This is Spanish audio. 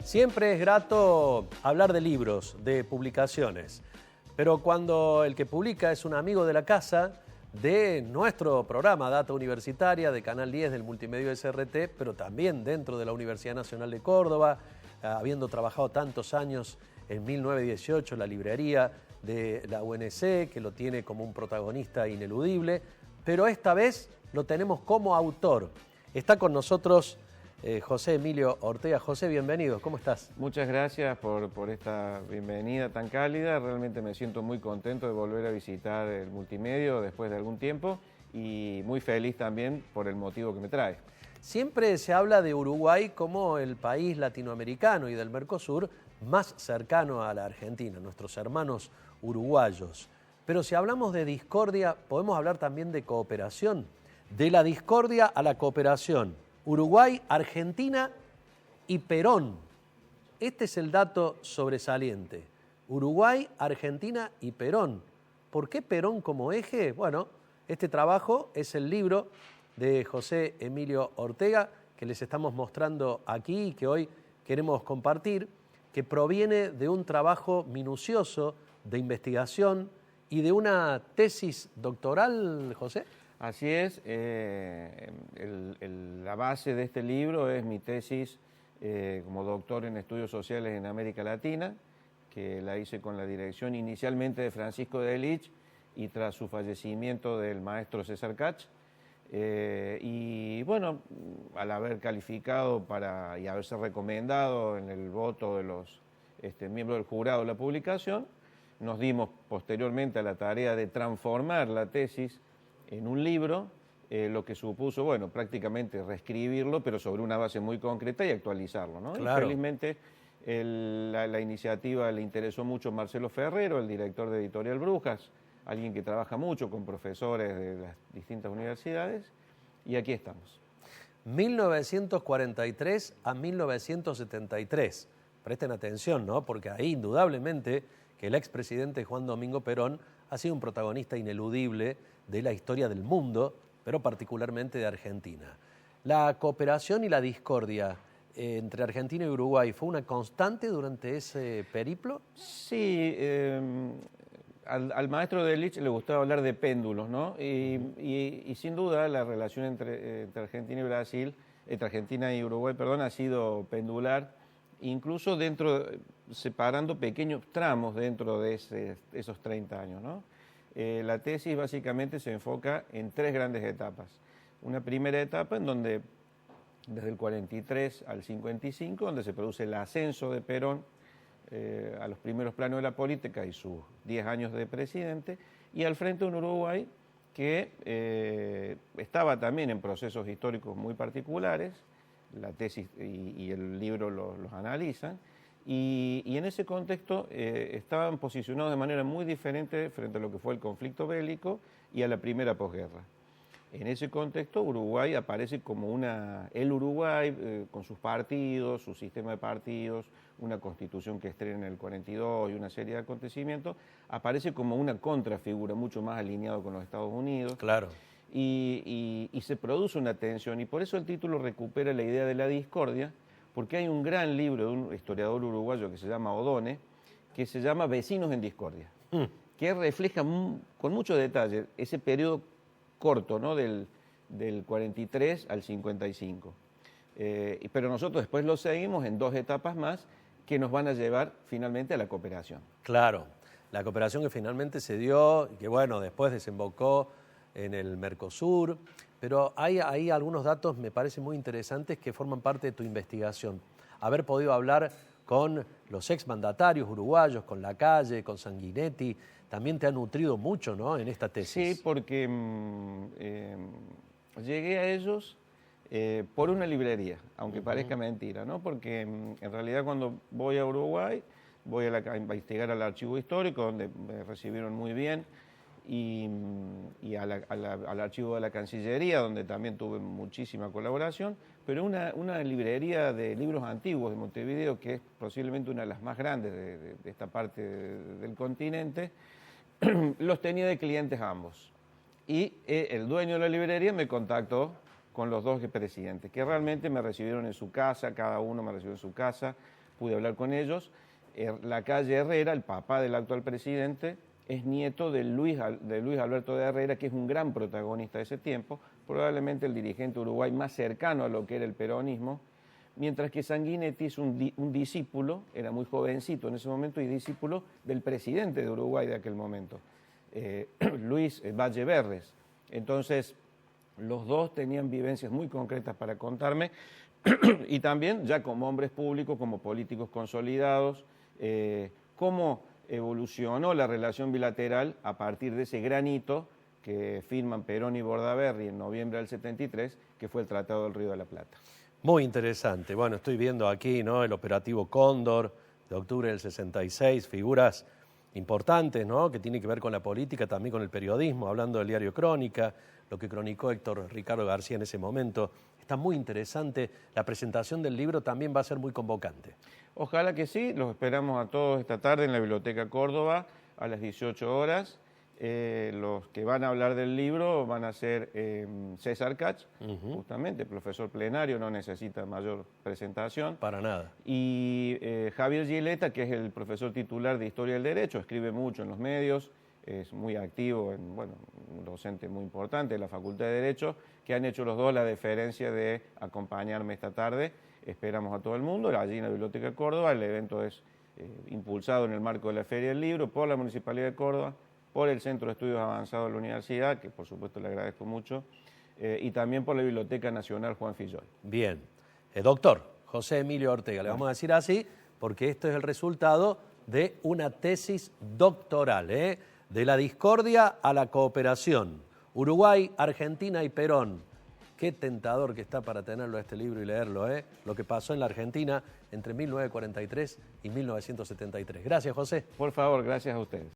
Siempre es grato hablar de libros, de publicaciones, pero cuando el que publica es un amigo de la casa, de nuestro programa Data Universitaria, de Canal 10 del Multimedio SRT, pero también dentro de la Universidad Nacional de Córdoba, habiendo trabajado tantos años en 1918, la librería de la UNC, que lo tiene como un protagonista ineludible, pero esta vez lo tenemos como autor. Está con nosotros José Emilio Ortega. José, bienvenido, ¿cómo estás? Muchas gracias por esta bienvenida tan cálida. Realmente me siento muy contento de volver a visitar el Multimedio después de algún tiempo y muy feliz también por el motivo que me trae. Siempre se habla de Uruguay como el país latinoamericano y del Mercosur más cercano a la Argentina, nuestros hermanos uruguayos. Pero si hablamos de discordia, podemos hablar también de cooperación. De la discordia a la cooperación. Uruguay, Argentina y Perón. Este es el dato sobresaliente. Uruguay, Argentina y Perón. ¿Por qué Perón como eje? Bueno, este trabajo es el libro de José Emilio Ortega que les estamos mostrando aquí y que hoy queremos compartir, que proviene de un trabajo minucioso de investigación y de una tesis doctoral, José. Así es, la base de este libro es mi tesis como doctor en estudios sociales en América Latina, que la hice con la dirección inicialmente de Francisco de Lich y tras su fallecimiento del maestro César Kach. Y bueno, al haber calificado y haberse recomendado en el voto de los miembros del jurado de la publicación, nos dimos posteriormente a la tarea de transformar la tesis en un libro, lo que supuso, bueno, prácticamente reescribirlo, pero sobre una base muy concreta y actualizarlo, ¿no? Claro. Y felizmente la iniciativa le interesó mucho a Marcelo Ferrero, el director de Editorial Brujas, alguien que trabaja mucho con profesores de las distintas universidades, y aquí estamos. 1943 a 1973. Presten atención, ¿no? Porque ahí indudablemente que el expresidente Juan Domingo Perón ha sido un protagonista ineludible de la historia del mundo, pero particularmente de Argentina. La cooperación y la discordia entre Argentina y Uruguay fue una constante durante ese periplo. Sí, al maestro de Lich le gustaba hablar de péndulos, ¿no? Y sin duda la relación entre Argentina y Brasil, entre Argentina y Uruguay, perdón, ha sido pendular, incluso separando pequeños tramos dentro de esos 30 años, ¿no? La tesis básicamente se enfoca en tres grandes etapas. Una primera etapa en donde, desde el 43 al 55, donde se produce el ascenso de Perón a los primeros planos de la política y sus 10 años de presidente, y al frente un Uruguay que estaba también en procesos históricos muy particulares. La tesis y el libro los analizan, y en ese contexto estaban posicionados de manera muy diferente frente a lo que fue el conflicto bélico y a la primera posguerra. En ese contexto Uruguay aparece como el Uruguay con sus partidos, su sistema de partidos, una constitución que estrena en el 42 y una serie de acontecimientos, aparece como una contrafigura mucho más alineado con los Estados Unidos. Claro. Y se produce una tensión, y por eso el título recupera la idea de la discordia, porque hay un gran libro de un historiador uruguayo que se llama Odone, que se llama Vecinos en Discordia, que refleja con mucho detalle ese periodo corto, ¿no? del 43 al 55. Pero nosotros después lo seguimos en dos etapas más que nos van a llevar finalmente a la cooperación. Claro, la cooperación que finalmente se dio y que bueno, después desembocó en el Mercosur, pero hay algunos datos, me parecen muy interesantes, que forman parte de tu investigación. Haber podido hablar con los exmandatarios uruguayos, con Lacalle, con Sanguinetti, también te ha nutrido mucho, ¿no?, en esta tesis. Sí, porque llegué a ellos por una librería, aunque parezca mentira, ¿no? Porque en realidad cuando voy a Uruguay, voy a investigar al archivo histórico, donde me recibieron muy bien, y al archivo de la Cancillería, donde también tuve muchísima colaboración, pero una librería de libros antiguos de Montevideo, que es posiblemente una de las más grandes de esta parte del continente, los tenía de clientes ambos. Y el dueño de la librería me contactó con los dos presidentes, que realmente me recibieron en su casa, cada uno me recibió en su casa, pude hablar con ellos. Lacalle Herrera, el papá del actual presidente, es nieto de Luis Alberto de Herrera, que es un gran protagonista de ese tiempo, probablemente el dirigente uruguay más cercano a lo que era el peronismo, mientras que Sanguinetti es un discípulo, era muy jovencito en ese momento, y discípulo del presidente de Uruguay de aquel momento, Luis Valle Berres. Entonces, los dos tenían vivencias muy concretas para contarme, y también ya como hombres públicos, como políticos consolidados, cómo evolucionó la relación bilateral a partir de ese gran hito que firman Perón y Bordaberry en noviembre del 73, que fue el Tratado del Río de la Plata. Muy interesante. Bueno, estoy viendo aquí, ¿no?, el operativo Cóndor de octubre del 66, figuras importantes, ¿no?, que tienen que ver con la política, también con el periodismo, hablando del diario Crónica, lo que cronicó Héctor Ricardo García en ese momento. Está muy interesante. La presentación del libro también va a ser muy convocante. Ojalá que sí, los esperamos a todos esta tarde en la Biblioteca Córdoba a las 18 horas. Los que van a hablar del libro van a ser César Kach, justamente, profesor plenario, no necesita mayor presentación. Para nada. Y Javier Gileta, que es el profesor titular de Historia del Derecho, escribe mucho en los medios, es muy activo, un docente muy importante de la Facultad de Derecho, que han hecho los dos la deferencia de acompañarme esta tarde. Esperamos a todo el mundo, allí en la Biblioteca Córdoba. El evento es impulsado en el marco de la Feria del Libro por la Municipalidad de Córdoba, por el Centro de Estudios Avanzados de la Universidad, que por supuesto le agradezco mucho, y también por la Biblioteca Nacional Juan Fillol. Bien. Doctor José Emilio Ortega, le vamos a decir así, porque esto es el resultado de una tesis doctoral, de la discordia a la cooperación. Uruguay, Argentina y Perón. Qué tentador que está para tenerlo este libro y leerlo, lo que pasó en la Argentina entre 1943 y 1973. Gracias, José. Por favor, gracias a ustedes.